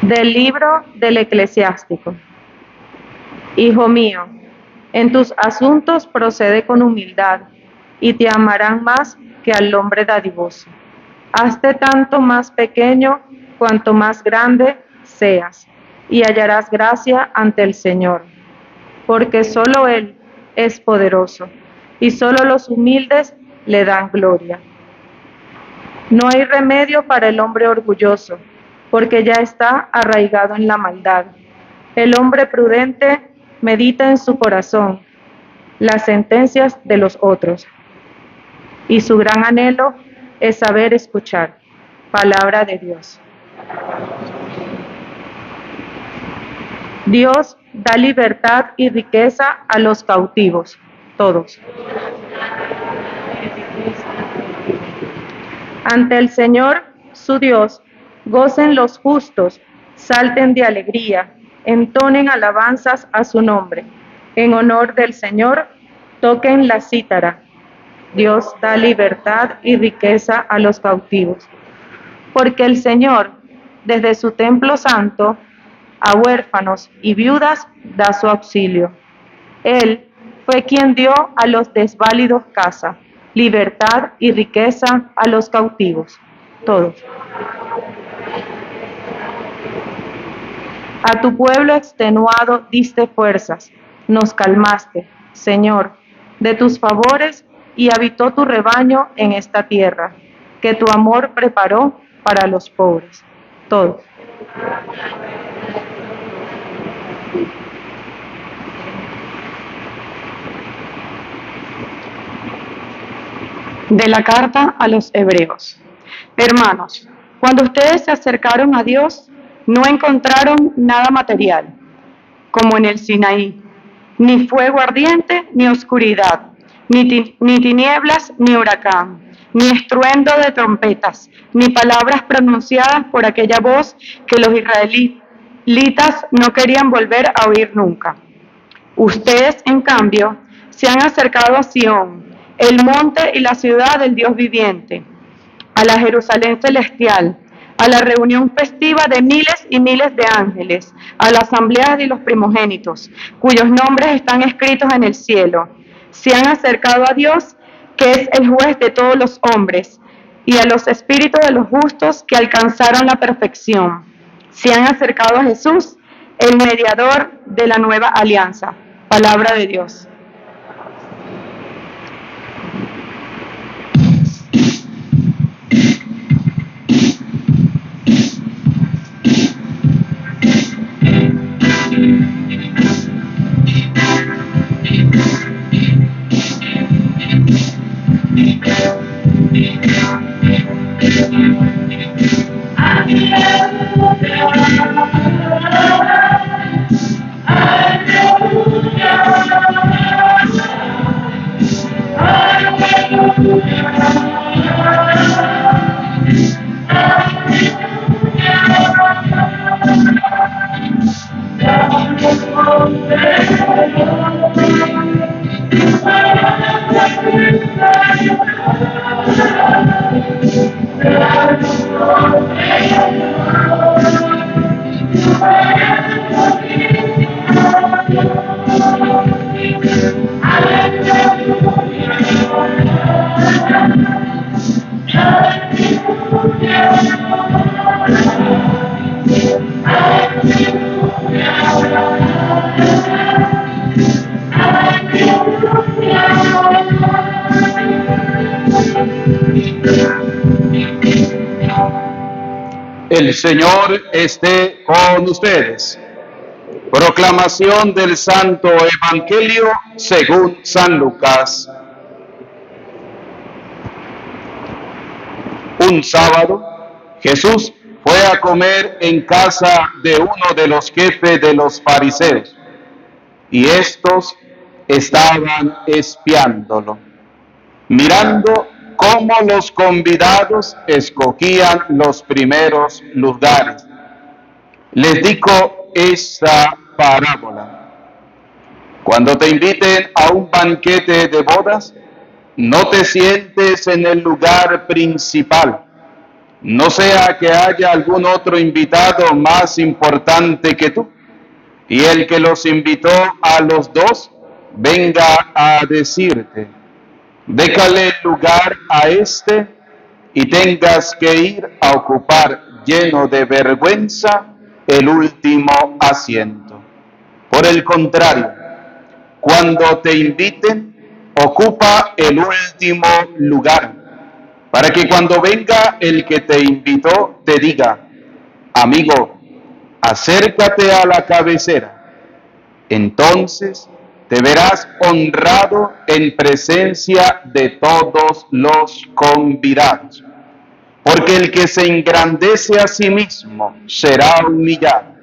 Del libro del Eclesiástico. Hijo mío, en tus asuntos procede con humildad, y te amarán más que al hombre dadivoso. Hazte tanto más pequeño cuanto más grande seas, y hallarás gracia ante el Señor, porque solo Él es poderoso, y solo los humildes le dan gloria. No hay remedio para el hombre orgulloso, porque ya está arraigado en la maldad. El hombre prudente medita en su corazón las sentencias de los otros, y su gran anhelo es saber escuchar. Palabra de Dios. Dios da libertad y riqueza a los cautivos, todos. Ante el Señor, su Dios, gocen los justos, salten de alegría, entonen alabanzas a su nombre. En honor del Señor, toquen la cítara. Dios da libertad y riqueza a los cautivos. Porque el Señor, desde su templo santo, a huérfanos y viudas da su auxilio. Él fue quien dio a los desválidos casa, libertad y riqueza a los cautivos. Todos. A tu pueblo extenuado diste fuerzas, nos calmaste, Señor, de tus favores, y habitó tu rebaño en esta tierra, que tu amor preparó para los pobres. Todos. De la carta a los Hebreos. Hermanos, cuando ustedes se acercaron a Dios, no encontraron nada material, como en el Sinaí, ni fuego ardiente, ni oscuridad, ni tinieblas, ni huracán, ni estruendo de trompetas, ni palabras pronunciadas por aquella voz que los israelitas no querían volver a oír nunca. Ustedes, en cambio, se han acercado a Sión, el monte y la ciudad del Dios viviente, a la Jerusalén celestial, a la reunión festiva de miles y miles de ángeles, a la asamblea de los primogénitos, cuyos nombres están escritos en el cielo. Se han acercado a Dios, que es el juez de todos los hombres, y a los espíritus de los justos que alcanzaron la perfección. Se han acercado a Jesús, el mediador de la nueva alianza. Palabra de Dios. El Señor esté con ustedes. Proclamación del Santo Evangelio según San Lucas. Un sábado, Jesús fue a comer en casa de uno de los jefes de los fariseos, y estos estaban espiándolo, mirando cómo los convidados escogían los primeros lugares. Les dijo esta parábola: cuando te inviten a un banquete de bodas, no te sientes en el lugar principal, no sea que haya algún otro invitado más importante que tú, y el que los invitó a los dos venga a decirte, déjale lugar a este, y tengas que ir a ocupar lleno de vergüenza el último asiento. Por el contrario, cuando te inviten, ocupa el último lugar, para que cuando venga el que te invitó te diga, amigo, acércate a la cabecera. Entonces te verás honrado en presencia de todos los convidados. Porque el que se engrandece a sí mismo será humillado,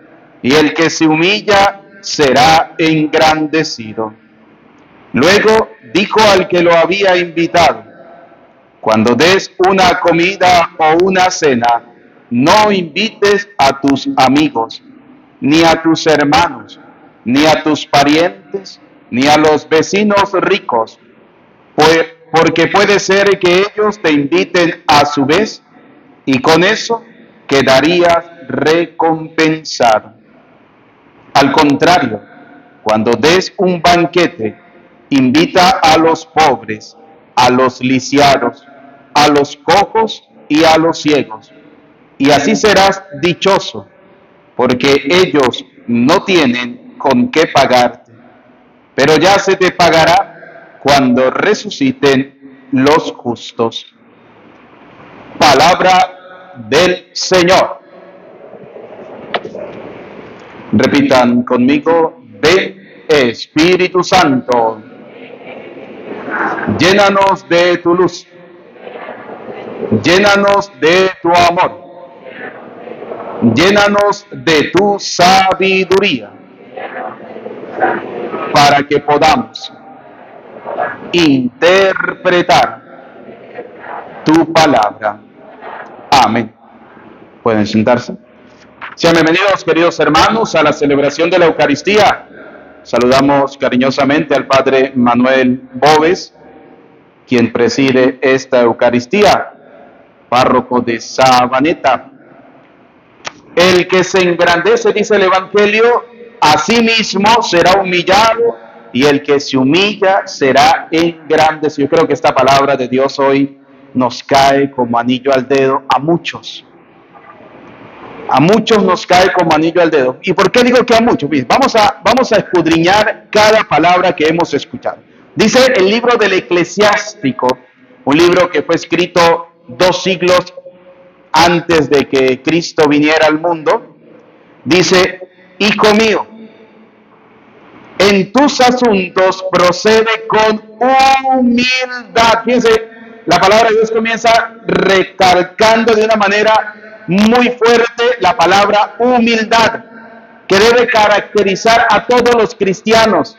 y el que se humilla será engrandecido. Luego dijo al que lo había invitado, cuando des una comida o una cena, no invites a tus amigos, ni a tus hermanos, ni a tus parientes, ni a los vecinos ricos, porque puede ser que ellos te inviten a su vez, y con eso quedarías recompensado. Al contrario, cuando des un banquete, invita a los pobres, a los lisiados, a los cojos y a los ciegos, y así serás dichoso, porque ellos no tienen con qué pagarte, pero ya se te pagará cuando resuciten los justos. Palabra del Señor. Repitan conmigo, ven Espíritu Santo, llénanos de tu luz, llénanos de tu amor, llénanos de tu sabiduría, para que podamos interpretar tu palabra. Amén. ¿Pueden sentarse? Sean bienvenidos, queridos hermanos, a la celebración de la Eucaristía. Saludamos cariñosamente al Padre Manuel Boves, quien preside esta Eucaristía, párroco de Sabaneta. El que se engrandece, dice el Evangelio, a sí mismo será humillado, y el que se humilla será engrandecido. Yo creo que esta palabra de Dios hoy nos cae como anillo al dedo a muchos. A muchos nos cae como anillo al dedo. ¿Y por qué digo que a muchos? Vamos a escudriñar cada palabra que hemos escuchado. Dice el libro del Eclesiástico, un libro que fue escrito 2 siglos antes de que Cristo viniera al mundo. Dice, hijo mío, en tus asuntos procede con humildad. Fíjense, la palabra de Dios comienza recalcando de una manera muy fuerte la palabra humildad, que debe caracterizar a todos los cristianos.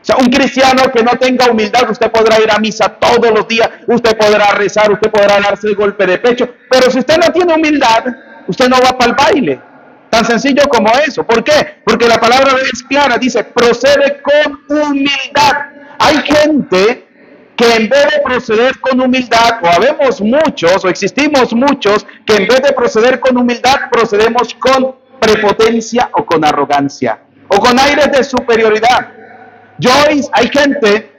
O sea, un cristiano que no tenga humildad, usted podrá ir a misa todos los días, usted podrá rezar, usted podrá darse el golpe de pecho, pero si usted no tiene humildad, usted no va para el baile. Tan sencillo como eso. ¿Por qué? Porque la palabra es clara, dice, procede con humildad. Hay gente que en vez de proceder con humildad, o habemos muchos, o existimos muchos, que en vez de proceder con humildad, procedemos con prepotencia o con arrogancia, o con aires de superioridad. Hay gente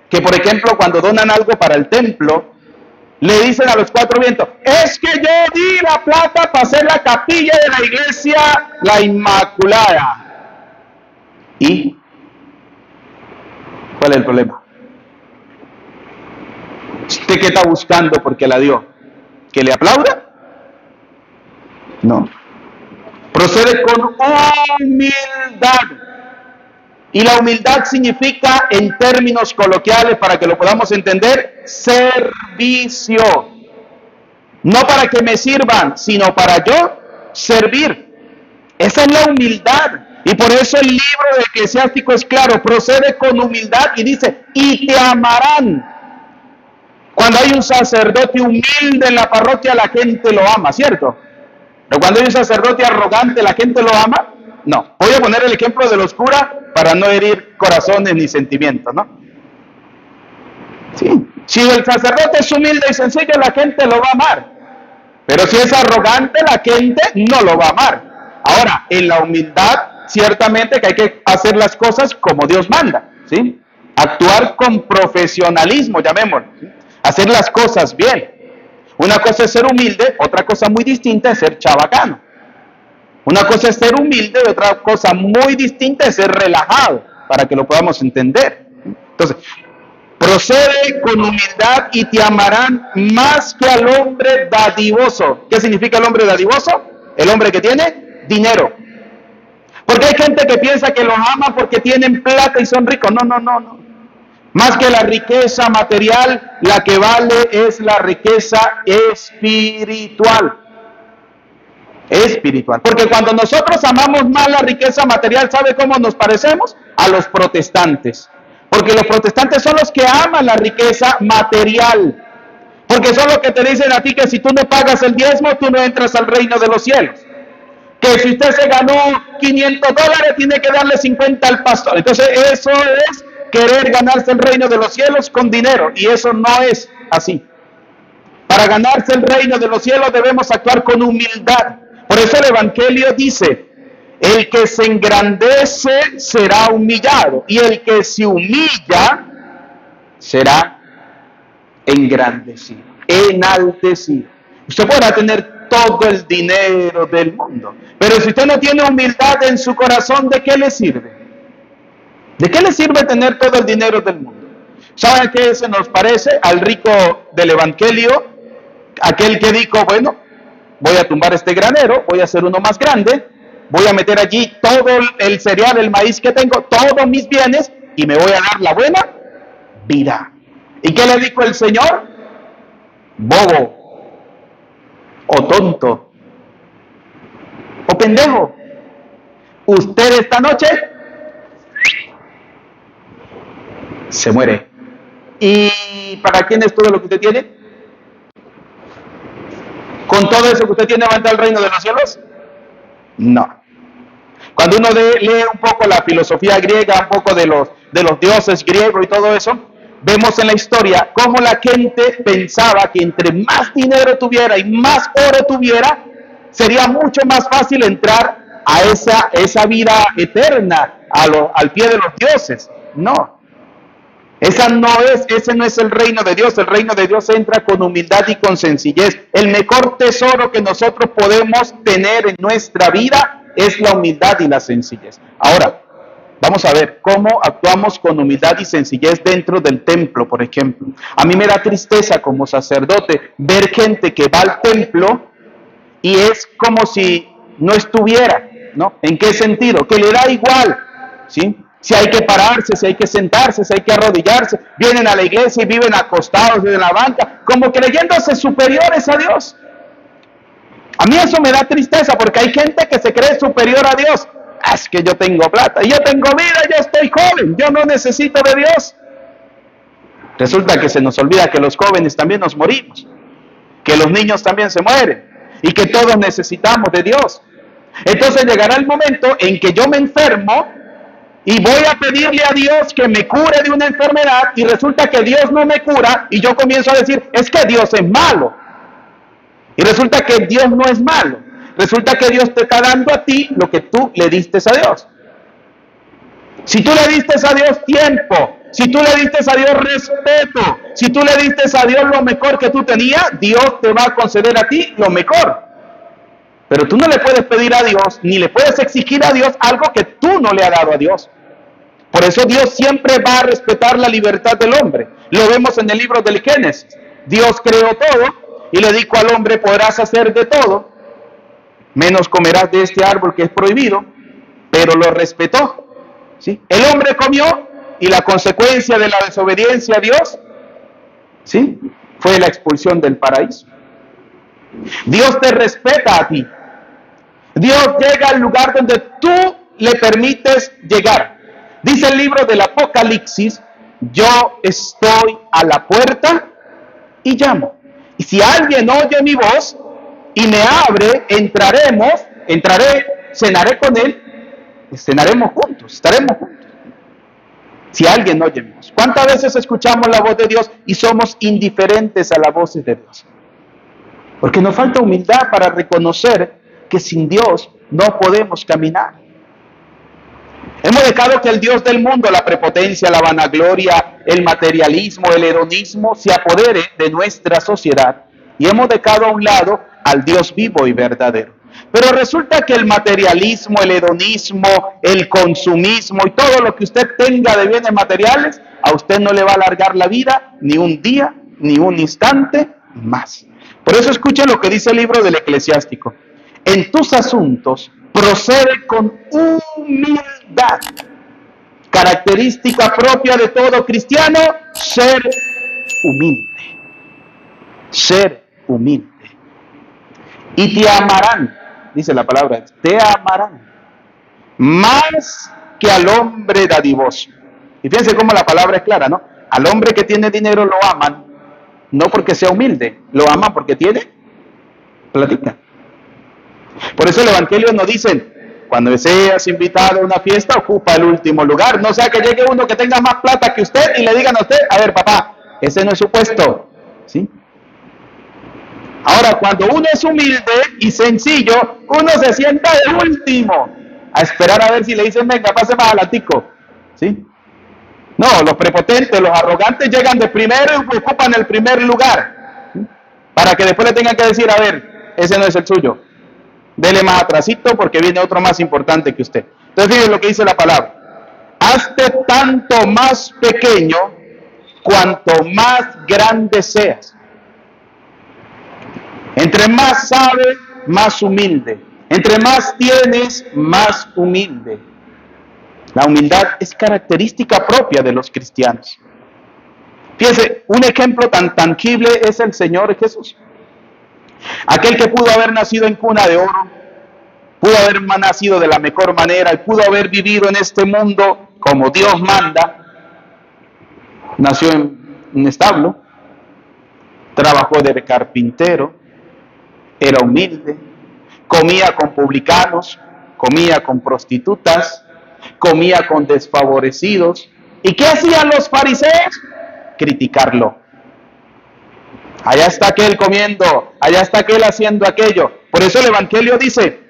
que, por ejemplo, cuando donan algo para el templo, le dicen a los 4 vientos, es que yo di la plata para hacer la capilla de la iglesia La Inmaculada. ¿Y cuál es el problema? ¿Usted qué está buscando porque la dio? ¿Que le aplauda? No. Procede con humildad. Y la humildad significa, en términos coloquiales, para que lo podamos entender, servicio. No para que me sirvan, sino para yo servir. Esa es la humildad. Y por eso el libro del Eclesiástico es claro, procede con humildad y dice, y te amarán. Cuando hay un sacerdote humilde en la parroquia, la gente lo ama, ¿cierto? Pero cuando hay un sacerdote arrogante, ¿la gente lo ama? No. Voy a poner el ejemplo de los curas para no herir corazones ni sentimientos, ¿no? Sí. Si el sacerdote es humilde y sencillo, la gente lo va a amar. Pero si es arrogante, la gente no lo va a amar. Ahora, en la humildad, ciertamente que hay que hacer las cosas como Dios manda, ¿sí? Actuar con profesionalismo, llamémoslo, ¿sí? Hacer las cosas bien. Una cosa es ser humilde, otra cosa muy distinta es ser chabacano. Una cosa es ser humilde y otra cosa muy distinta es ser relajado, para que lo podamos entender. Entonces, procede con humildad y te amarán más que al hombre dadivoso. ¿Qué significa el hombre dadivoso? El hombre que tiene dinero. Porque hay gente que piensa que los ama porque tienen plata y son ricos. No. Más que la riqueza material, la que vale es la riqueza espiritual. Espiritual. Porque cuando nosotros amamos más la riqueza material, ¿sabe cómo nos parecemos? A los protestantes. Porque los protestantes son los que aman la riqueza material. Porque son los que te dicen a ti que si tú no pagas el diezmo, tú no entras al reino de los cielos. Que si usted se ganó $500, tiene que darle 50 al pastor. Entonces eso es querer ganarse el reino de los cielos con dinero. Y eso no es así. Para ganarse el reino de los cielos debemos actuar con humildad. Por eso el Evangelio dice: el que se engrandece será humillado, y el que se humilla será engrandecido, enaltecido. Usted podrá tener todo el dinero del mundo, pero si usted no tiene humildad en su corazón, ¿de qué le sirve? ¿De qué le sirve tener todo el dinero del mundo? ¿Sabe a qué se nos parece? Al rico del Evangelio, aquel que dijo: bueno, voy a tumbar este granero, voy a hacer uno más grande, voy a meter allí todo el cereal, el maíz que tengo, todos mis bienes, y me voy a dar la buena vida. ¿Y qué le dijo el Señor? Bobo, o tonto, o pendejo. Usted esta noche se muere. ¿Y para quién es todo lo que usted tiene? ¿Con todo eso que usted tiene va a entrar al reino de los cielos? No. Cuando uno lee un poco la filosofía griega, un poco de los dioses griegos y todo eso, vemos en la historia cómo la gente pensaba que entre más dinero tuviera y más oro tuviera, sería mucho más fácil entrar a esa vida eterna, al pie de los dioses. No. Ese no es el reino de Dios. El reino de Dios entra con humildad y con sencillez. El mejor tesoro que nosotros podemos tener en nuestra vida es la humildad y la sencillez. Ahora, vamos a ver cómo actuamos con humildad y sencillez dentro del templo, por ejemplo. A mí me da tristeza como sacerdote ver gente que va al templo y es como si no estuviera, ¿no? ¿En qué sentido? Que le da igual, ¿sí? Si hay que pararse, si hay que sentarse, si hay que arrodillarse, vienen a la iglesia y viven acostados en la banca, como creyéndose superiores a Dios. A mí eso me da tristeza porque hay gente que se cree superior a Dios. Es que yo tengo plata, yo tengo vida, yo estoy joven, yo no necesito de Dios. Resulta que se nos olvida que los jóvenes también nos morimos, que los niños también se mueren y que todos necesitamos de Dios. Entonces llegará el momento en que yo me enfermo y voy a pedirle a Dios que me cure de una enfermedad y resulta que Dios no me cura y yo comienzo a decir, es que Dios es malo. Y resulta que Dios no es malo. Resulta que Dios te está dando a ti lo que tú le diste a Dios. Si tú le diste a Dios tiempo, si tú le diste a Dios respeto, si tú le diste a Dios lo mejor que tú tenías, Dios te va a conceder a ti lo mejor. Pero tú no le puedes pedir a Dios, ni le puedes exigir a Dios algo que tú no le has dado a Dios. Por eso Dios siempre va a respetar la libertad del hombre. Lo vemos en el libro del Génesis. Dios creó todo y le dijo al hombre, podrás hacer de todo, menos comerás de este árbol que es prohibido, pero lo respetó. ¿Sí? El hombre comió y la consecuencia de la desobediencia a Dios, ¿sí?, fue la expulsión del paraíso. Dios te respeta a ti. Dios llega al lugar donde tú le permites llegar. Dice el libro del Apocalipsis, yo estoy a la puerta y llamo. Y si alguien oye mi voz y me abre, entraré, cenaré con él, cenaremos juntos, estaremos juntos. Si alguien oye mi voz. ¿Cuántas veces escuchamos la voz de Dios y somos indiferentes a la voz de Dios? Porque nos falta humildad para reconocer que sin Dios no podemos caminar. Hemos dejado que el Dios del mundo, la prepotencia, la vanagloria, el materialismo, el hedonismo, se apodere de nuestra sociedad y hemos dejado a un lado al Dios vivo y verdadero. Pero resulta que el materialismo, el hedonismo, el consumismo y todo lo que usted tenga de bienes materiales, a usted no le va a alargar la vida ni un día, ni un instante más. Por eso escuchen lo que dice el libro del Eclesiástico. En tus asuntos procede con humildad. Característica propia de todo cristiano, ser humilde. Ser humilde. Y te amarán, dice la palabra, te amarán más que al hombre dadivoso. Y fíjense cómo la palabra es clara, ¿no? Al hombre que tiene dinero lo aman, no porque sea humilde, lo aman porque tiene platica. Por eso el Evangelio nos dice, cuando seas invitado a una fiesta, ocupa el último lugar. No sea que llegue uno que tenga más plata que usted y le digan a usted, a ver papá, ese no es su puesto, ¿sí? Ahora, cuando uno es humilde y sencillo, uno se sienta de último, a esperar a ver si le dicen, venga, pase más adelantico, ¿sí? No, los prepotentes, los arrogantes llegan de primero y ocupan el primer lugar, ¿sí? Para que después le tengan que decir, a ver, ese no es el suyo, dele más atrasito porque viene otro más importante que usted. Entonces, fíjense lo que dice la palabra. Hazte tanto más pequeño cuanto más grande seas. Entre más sabes, más humilde. Entre más tienes, más humilde. La humildad es característica propia de los cristianos. Fíjense, un ejemplo tan tangible es el Señor Jesús. Aquel que pudo haber nacido en cuna de oro, pudo haber nacido de la mejor manera y pudo haber vivido en este mundo como Dios manda. Nació en un establo, trabajó de carpintero, era humilde, comía con publicanos, comía con prostitutas, comía con desfavorecidos. ¿Y qué hacían los fariseos? Criticarlo. Allá está aquel comiendo, allá está aquel haciendo aquello. Por eso el Evangelio dice,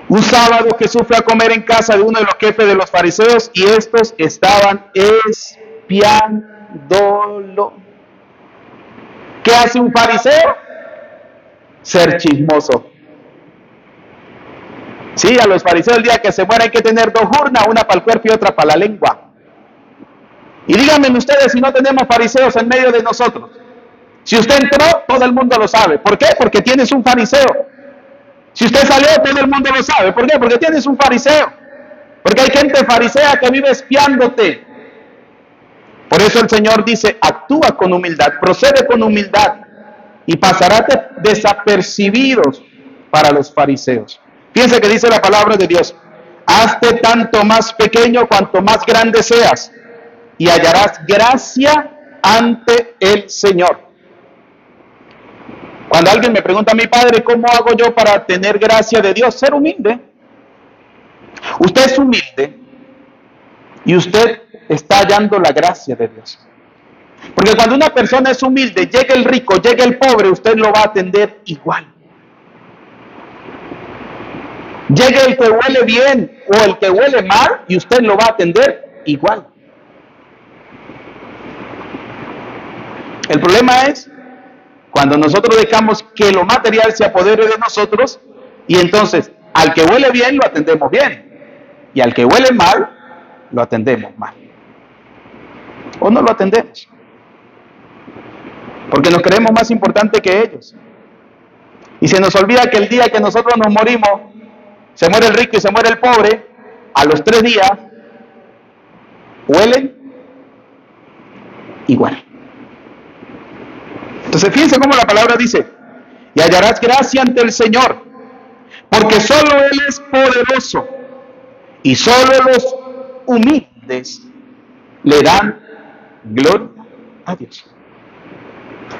un sábado Jesús fue a comer en casa de uno de los jefes de los fariseos y estos estaban espiándolo. ¿Qué hace un fariseo? Ser chismoso. Sí, a los fariseos el día que se muera hay que tener dos urnas, una para el cuerpo y otra para la lengua. Y díganme ustedes si no tenemos fariseos en medio de nosotros. Si usted entró, todo el mundo lo sabe. ¿Por qué? Porque tienes un fariseo. Si usted salió, todo el mundo lo sabe. ¿Por qué? Porque tienes un fariseo. Porque hay gente farisea que vive espiándote. Por eso el Señor dice, actúa con humildad, procede con humildad y pasarás desapercibidos para los fariseos. Fíjense que dice la palabra de Dios, hazte tanto más pequeño cuanto más grande seas y hallarás gracia ante el Señor. Cuando alguien me pregunta a mi padre, ¿cómo hago yo para tener gracia de Dios? Ser humilde. Usted es humilde y usted está hallando la gracia de Dios. Porque cuando una persona es humilde, llega el rico, llega el pobre, usted lo va a atender igual. Llega el que huele bien o el que huele mal y usted lo va a atender igual. El problema es cuando nosotros dejamos que lo material se apodere de nosotros y entonces al que huele bien lo atendemos bien y al que huele mal lo atendemos mal. O no lo atendemos. Porque nos creemos más importantes que ellos. Y se nos olvida que el día que nosotros nos morimos, se muere el rico y se muere el pobre, a los 3 días, huelen igual. Entonces fíjense cómo la palabra dice, y hallarás gracia ante el Señor, porque solo Él es poderoso, y solo los humildes le dan gloria a Dios.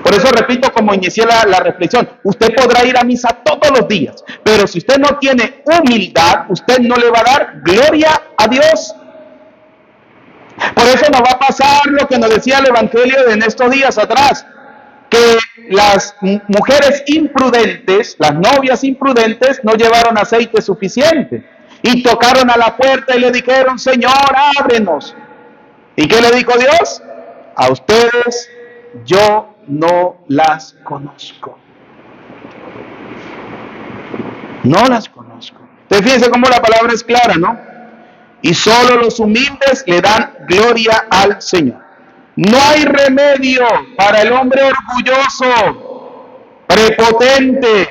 Por eso repito, como inicié la reflexión, usted podrá ir a misa todos los días, pero si usted no tiene humildad, usted no le va a dar gloria a Dios. Por eso nos va a pasar lo que nos decía el Evangelio en estos días atrás. que las mujeres imprudentes, las novias imprudentes, no llevaron aceite suficiente y tocaron a la puerta y le dijeron: Señor, ábrenos. ¿Y qué le dijo Dios? A ustedes yo no las conozco. No las conozco. Entonces fíjense cómo la palabra es clara, ¿no? Y solo los humildes le dan gloria al Señor. No hay remedio para el hombre orgulloso, prepotente,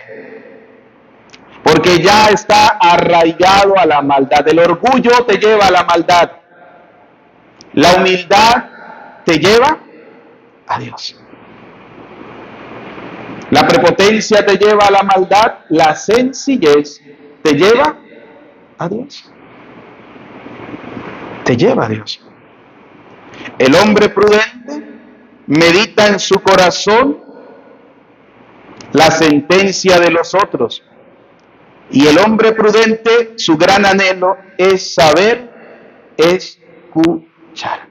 porque ya está arraigado a la maldad. El orgullo te lleva a la maldad. La humildad te lleva a Dios. La prepotencia te lleva a la maldad, la sencillez te lleva a Dios. Te lleva a Dios. El hombre prudente medita en su corazón la sentencia de los otros. Y el hombre prudente, su gran anhelo es saber escuchar.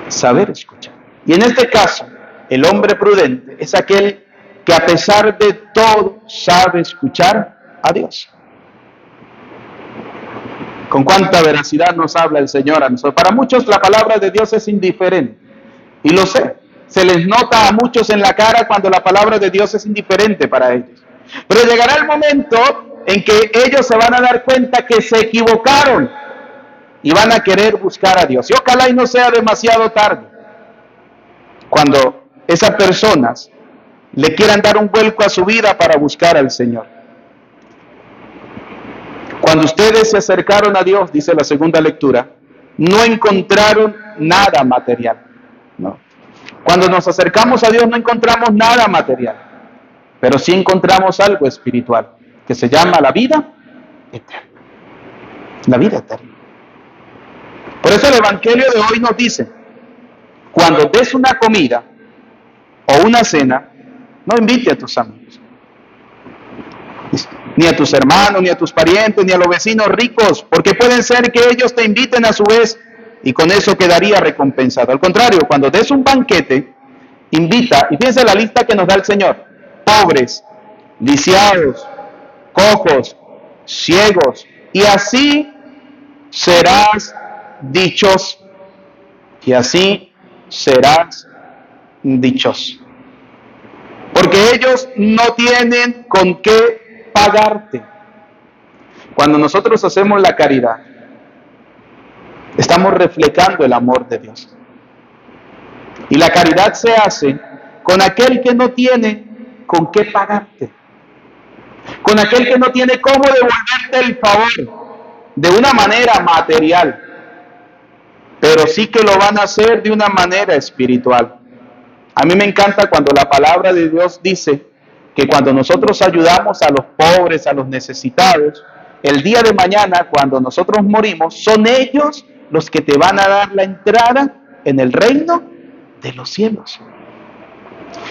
Saber escuchar. Y en este caso, el hombre prudente es aquel que a pesar de todo sabe escuchar a Dios. Con cuánta veracidad nos habla el Señor a nosotros. Para muchos la palabra de Dios es indiferente. Y lo sé. Se les nota a muchos en la cara cuando la palabra de Dios es indiferente para ellos. Pero llegará el momento en que ellos se van a dar cuenta que se equivocaron y van a querer buscar a Dios. Y ojalá y no sea demasiado tarde cuando esas personas le quieran dar un vuelco a su vida para buscar al Señor. Cuando ustedes se acercaron a Dios, dice la segunda lectura, no encontraron nada material. No. Cuando nos acercamos a Dios no encontramos nada material, pero sí encontramos algo espiritual, que se llama la vida eterna. La vida eterna. Por eso el Evangelio de hoy nos dice, cuando des una comida o una cena, no invite a tus amigos, ni a tus hermanos, ni a tus parientes, ni a los vecinos ricos, porque pueden ser que ellos te inviten a su vez y con eso quedaría recompensado. Al contrario, cuando des un banquete, invita, y fíjense la lista que nos da el Señor: pobres, lisiados, cojos, ciegos, y así serás dichoso. Y así serás dichoso. Porque ellos no tienen con qué pagarte. Cuando nosotros hacemos la caridad, estamos reflejando el amor de Dios. Y la caridad se hace con aquel que no tiene con qué pagarte. Con aquel que no tiene cómo devolverte el favor de una manera material. Pero sí que lo van a hacer de una manera espiritual. A mí me encanta cuando la palabra de Dios dice que cuando nosotros ayudamos a los pobres, a los necesitados, el día de mañana, cuando nosotros morimos, son ellos los que te van a dar la entrada en el reino de los cielos.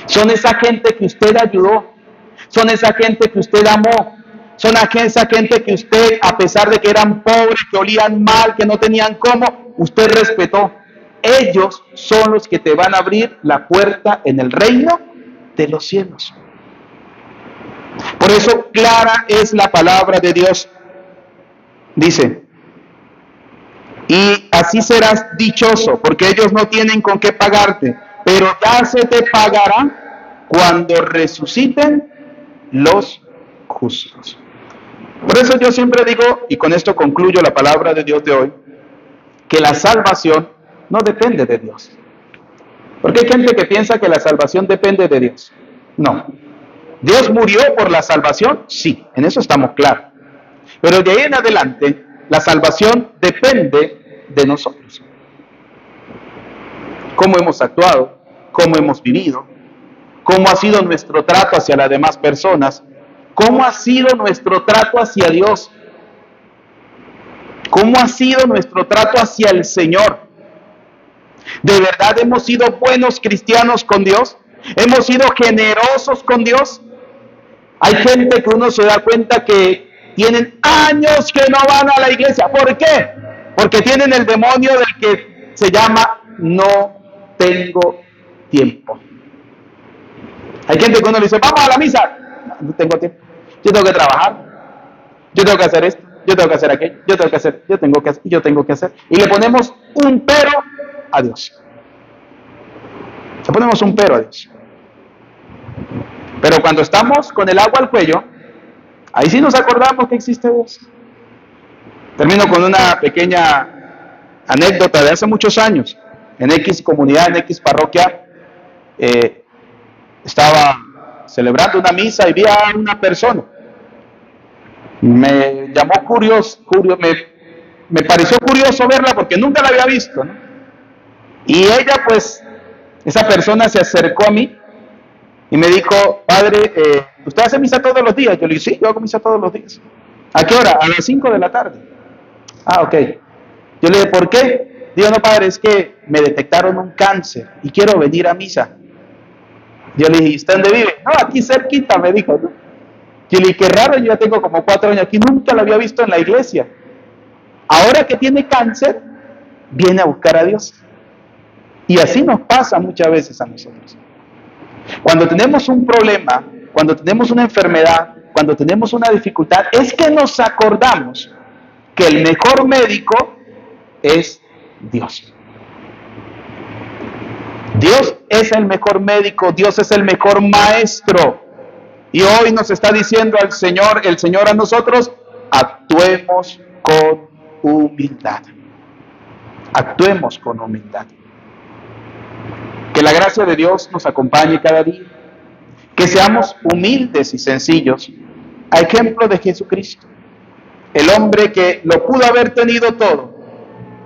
Son esa gente que usted ayudó, son esa gente que usted amó, son esa gente que usted, a pesar de que eran pobres, que olían mal, que no tenían cómo, usted respetó. Ellos son los que te van a abrir la puerta en el reino de los cielos. Por eso clara es la palabra de Dios. Dice, y así serás dichoso, porque ellos no tienen con qué pagarte, pero ya se te pagará cuando resuciten los justos. Por eso yo siempre digo, y con esto concluyo la palabra de Dios de hoy, que la salvación no depende de Dios. Porque hay gente que piensa que la salvación depende de Dios. No. ¿Dios murió por la salvación? Sí, en eso estamos claros. Pero de ahí en adelante, la salvación depende de nosotros. Cómo hemos actuado, cómo hemos vivido, cómo ha sido nuestro trato hacia las demás personas, cómo ha sido nuestro trato hacia Dios, cómo ha sido nuestro trato hacia el Señor. ¿De verdad hemos sido buenos cristianos con Dios? ¿Hemos sido generosos con Dios? Hay gente que uno se da cuenta que tienen años que no van a la iglesia. ¿Por qué? Porque tienen el demonio del que se llama no tengo tiempo. Hay gente que uno le dice, vamos a la misa. No tengo tiempo. Yo tengo que trabajar. Yo tengo que hacer esto. Yo tengo que hacer aquello. Yo tengo que hacer. Yo tengo que hacer. Yo tengo que hacer. Y le ponemos un pero a Dios. Le ponemos un pero a Dios. Pero cuando estamos con el agua al cuello, ahí sí nos acordamos que existe Dios. Termino con una pequeña anécdota de hace muchos años. En X comunidad, en X parroquia, estaba celebrando una misa y vi a una persona. Me llamó me pareció curioso verla porque nunca la había visto, ¿no? Y ella, pues, esa persona se acercó a mí y me dijo, padre, ¿usted hace misa todos los días? Yo le dije, sí, yo hago misa todos los días. ¿A qué hora? A las 5 de la tarde. Ah, ok. Yo le dije, ¿por qué? Digo, no, padre, es que me detectaron un cáncer y quiero venir a misa. Yo le dije, ¿y usted dónde vive? No, aquí cerquita, me dijo, ¿no? Yo le dije, qué raro, yo ya tengo como 4 años aquí, nunca lo había visto en la iglesia. Ahora que tiene cáncer, viene a buscar a Dios. Y así nos pasa muchas veces a nosotros. Cuando tenemos un problema, cuando tenemos una enfermedad, cuando tenemos una dificultad, es que nos acordamos que el mejor médico es Dios. Dios es el mejor médico, Dios es el mejor maestro. Y hoy nos está diciendo el Señor a nosotros, actuemos con humildad. Actuemos con humildad. Que la gracia de Dios nos acompañe cada día. Que seamos humildes y sencillos, a ejemplo de Jesucristo. El hombre que lo pudo haber tenido todo,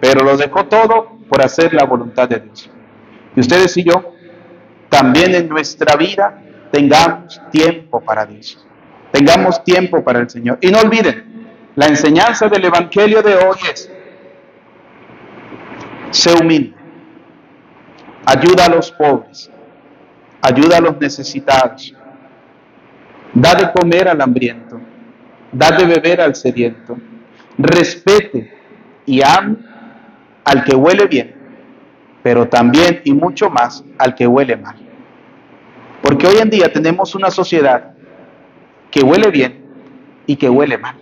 pero lo dejó todo por hacer la voluntad de Dios. Y ustedes y yo, también en nuestra vida, tengamos tiempo para Dios. Tengamos tiempo para el Señor. Y no olviden, la enseñanza del Evangelio de hoy es, sé humilde, ayuda a los pobres, ayuda a los necesitados, da de comer al hambriento, da de beber al sediento, respete y ame al que huele bien, pero también y mucho más al que huele mal. Porque hoy en día tenemos una sociedad que huele bien y que huele mal.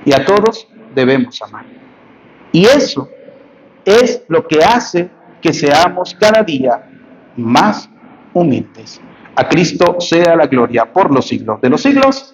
Y a todos debemos amar. Y eso es lo que hace que seamos cada día más humildes. A Cristo sea la gloria por los siglos de los siglos.